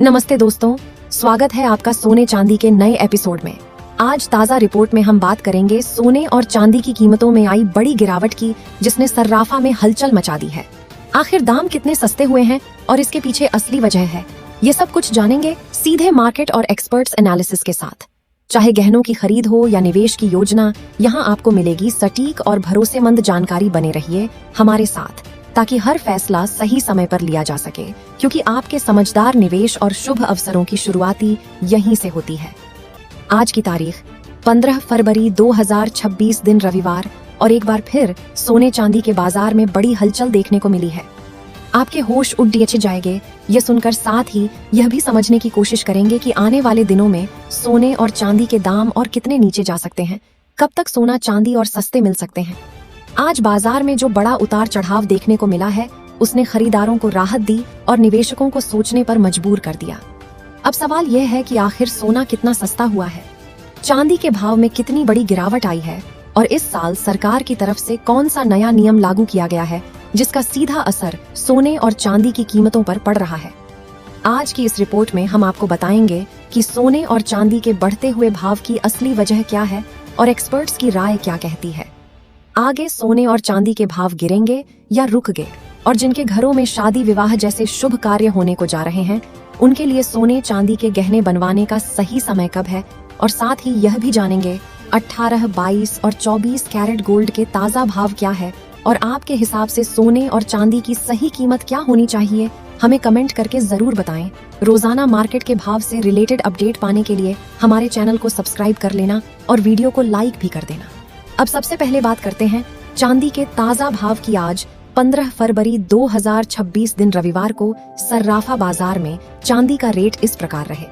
नमस्ते दोस्तों, स्वागत है आपका सोने चांदी के नए एपिसोड में। आज ताज़ा रिपोर्ट में हम बात करेंगे सोने और चांदी की कीमतों में आई बड़ी गिरावट की, जिसने सर्राफा में हलचल मचा दी है। आखिर दाम कितने सस्ते हुए हैं और इसके पीछे असली वजह है, ये सब कुछ जानेंगे सीधे मार्केट और एक्सपर्ट्स एनालिसिस के साथ। चाहे गहनों की खरीद हो या निवेश की योजना, यहाँ आपको मिलेगी सटीक और भरोसेमंद जानकारी। बने रहिए हमारे साथ ताकि हर फैसला सही समय पर लिया जा सके, क्योंकि आपके समझदार निवेश और शुभ अवसरों की शुरुआती यहीं से होती है। आज की तारीख 15 फरवरी 2026 दिन रविवार, और एक बार फिर सोने चांदी के बाजार में बड़ी हलचल देखने को मिली है। आपके होश उड़ जाएंगे ये सुनकर, साथ ही यह भी समझने की कोशिश करेंगे कि आने वाले दिनों में सोने और चांदी के दाम और कितने नीचे जा सकते हैं, कब तक सोना चांदी और सस्ते मिल सकते हैं। आज बाजार में जो बड़ा उतार चढ़ाव देखने को मिला है, उसने खरीदारों को राहत दी और निवेशकों को सोचने पर मजबूर कर दिया। अब सवाल यह है कि आखिर सोना कितना सस्ता हुआ है, चांदी के भाव में कितनी बड़ी गिरावट आई है, और इस साल सरकार की तरफ से कौन सा नया नियम लागू किया गया है जिसका सीधा असर सोने और चांदी की कीमतों पर पड़ रहा है। आज की इस रिपोर्ट में हम आपको बताएंगे कि सोने और चांदी के बढ़ते हुए भाव की असली वजह क्या है और एक्सपर्ट्स की राय क्या कहती है। आगे सोने और चांदी के भाव गिरेंगे या रुक गए, और जिनके घरों में शादी विवाह जैसे शुभ कार्य होने को जा रहे हैं, उनके लिए सोने चांदी के गहने बनवाने का सही समय कब है। और साथ ही यह भी जानेंगे 18, 22 और 24 कैरेट गोल्ड के ताज़ा भाव क्या है, और आपके हिसाब से सोने और चांदी की सही कीमत क्या होनी चाहिए। हमें कमेंट करके जरूर बताएं। रोजाना मार्केट के भाव से रिलेटेड अपडेट पाने के लिए हमारे चैनल को सब्सक्राइब कर लेना और वीडियो को लाइक भी कर देना। अब सबसे पहले बात करते हैं चांदी के ताज़ा भाव की। आज 15 फरवरी 2026 दिन रविवार को सर्राफा बाजार में चांदी का रेट इस प्रकार रहे।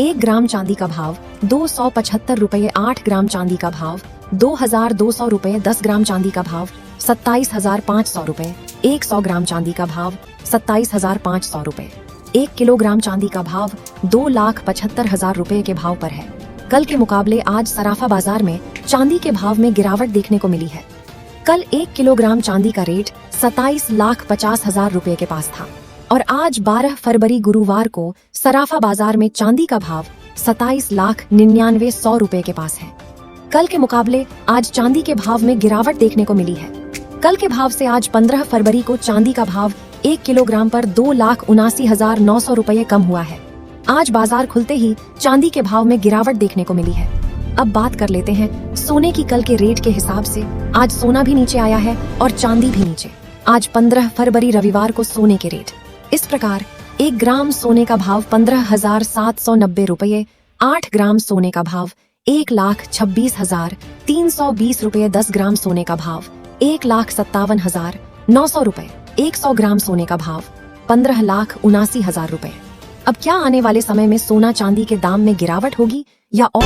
1 ग्राम चांदी का भाव 275 रुपये, 8 ग्राम चांदी का भाव 2200 रुपये, 10 ग्राम चांदी का भाव 27,500 रुपये, 100 ग्राम चांदी का भाव 27,500 रुपये, 1 किलोग्राम चांदी का भाव 2,75,000 रुपये के भाव पर है। कल के मुकाबले आज सराफा बाजार में चांदी के भाव में गिरावट देखने को मिली है। कल 1 किलोग्राम चांदी का रेट 27,50,000 रुपये के पास था, और आज 12 फरवरी गुरुवार को सराफा बाजार में चांदी का भाव 27,99,100 रुपये के पास है। कल के मुकाबले आज चांदी के भाव में गिरावट देखने को मिली है। कल के भाव से आज 15 फरवरी को चांदी का भाव 1 किलोग्राम पर 2,79,900 रुपये कम हुआ है। आज बाजार खुलते ही चांदी के भाव में गिरावट देखने को मिली है। अब बात कर लेते हैं सोने की। कल के रेट के हिसाब से आज सोना भी नीचे आया है और चांदी भी नीचे। आज 15 फरवरी रविवार को सोने के रेट इस प्रकार: 1 ग्राम सोने का भाव 15,790 रुपये, 8 ग्राम सोने का भाव 1,26,320 रुपये, 10 ग्राम सोने का भाव 1,57,900 रुपये, 100 ग्राम सोने का भाव 15,79,000 रुपये। अब क्या आने वाले समय में सोना चांदी के दाम में गिरावट होगी या और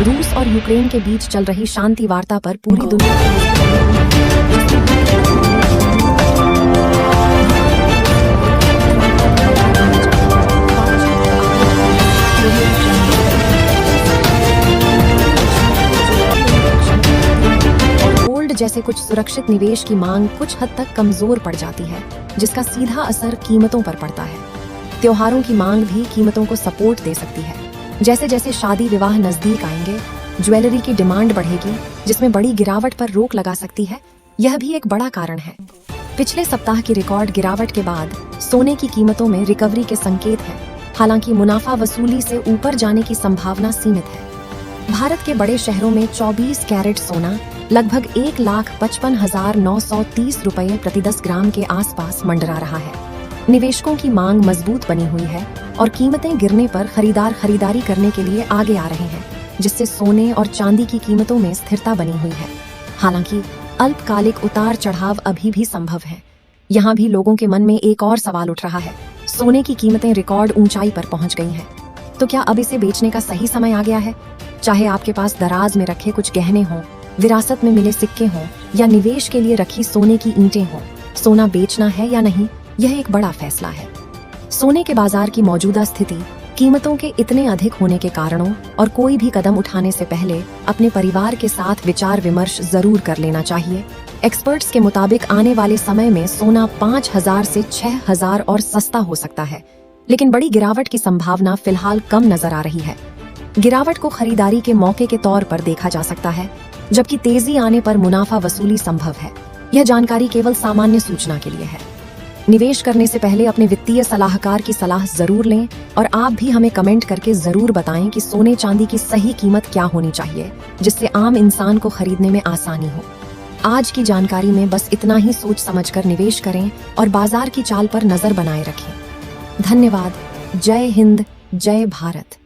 रूस और यूक्रेन के बीच चल रही शांति वार्ता पर पूरी दुनिया जैसे कुछ सुरक्षित निवेश की मांग कुछ हद तक कमजोर पड़ जाती है, जिसका सीधा असर कीमतों पर पड़ता है। त्योहारों की मांग भी कीमतों को सपोर्ट दे सकती है। जैसे जैसे शादी विवाह नजदीक आएंगे, ज्वेलरी की डिमांड बढ़ेगी, जिसमें बड़ी गिरावट पर रोक लगा सकती है। यह भी एक बड़ा कारण है। पिछले सप्ताह की रिकॉर्ड गिरावट के बाद सोने की कीमतों में रिकवरी के संकेत हैं। हालांकि मुनाफा वसूली से ऊपर जाने की संभावना सीमित है। भारत के बड़े शहरों में 24 कैरेट सोना लगभग 1,55,930 रुपये प्रति 10 ग्राम के आसपास मंडरा रहा है। निवेशकों की मांग मजबूत बनी हुई है और कीमतें गिरने पर खरीदार खरीदारी करने के लिए आगे आ रहे हैं, जिससे सोने और चांदी की कीमतों में स्थिरता बनी हुई है। हालांकि अल्पकालिक उतार चढ़ाव अभी भी संभव है। यहाँ भी लोगों के मन में एक और सवाल उठ रहा है। सोने की कीमतें रिकॉर्ड ऊंचाई पर पहुंच गई हैं, तो क्या अब इसे बेचने का सही समय आ गया है? चाहे आपके पास दराज में रखे कुछ गहने हों, विरासत में मिले सिक्के हों, या निवेश के लिए रखी सोने की ईंटें हों, सोना बेचना है या नहीं, यह एक बड़ा फैसला है। सोने के बाजार की मौजूदा स्थिति, कीमतों के इतने अधिक होने के कारणों और कोई भी कदम उठाने से पहले अपने परिवार के साथ विचार विमर्श जरूर कर लेना चाहिए। एक्सपर्ट्स के मुताबिक आने वाले समय में सोना 5,000 से 6,000 और सस्ता हो सकता है, लेकिन बड़ी गिरावट की संभावना फिलहाल कम नजर आ रही है। गिरावट को खरीदारी के मौके के तौर पर देखा जा सकता है, जबकि तेजी आने पर मुनाफा वसूली संभव है। यह जानकारी केवल सामान्य सूचना के लिए है। निवेश करने से पहले अपने वित्तीय सलाहकार की सलाह जरूर लें और आप भी हमें कमेंट करके जरूर बताएं कि सोने चांदी की सही कीमत क्या होनी चाहिए, जिससे आम इंसान को खरीदने में आसानी हो। आज की जानकारी में बस इतना ही। सोच समझकर निवेश करें और बाजार की चाल पर नजर बनाए रखें। धन्यवाद। जय हिंद, जय भारत।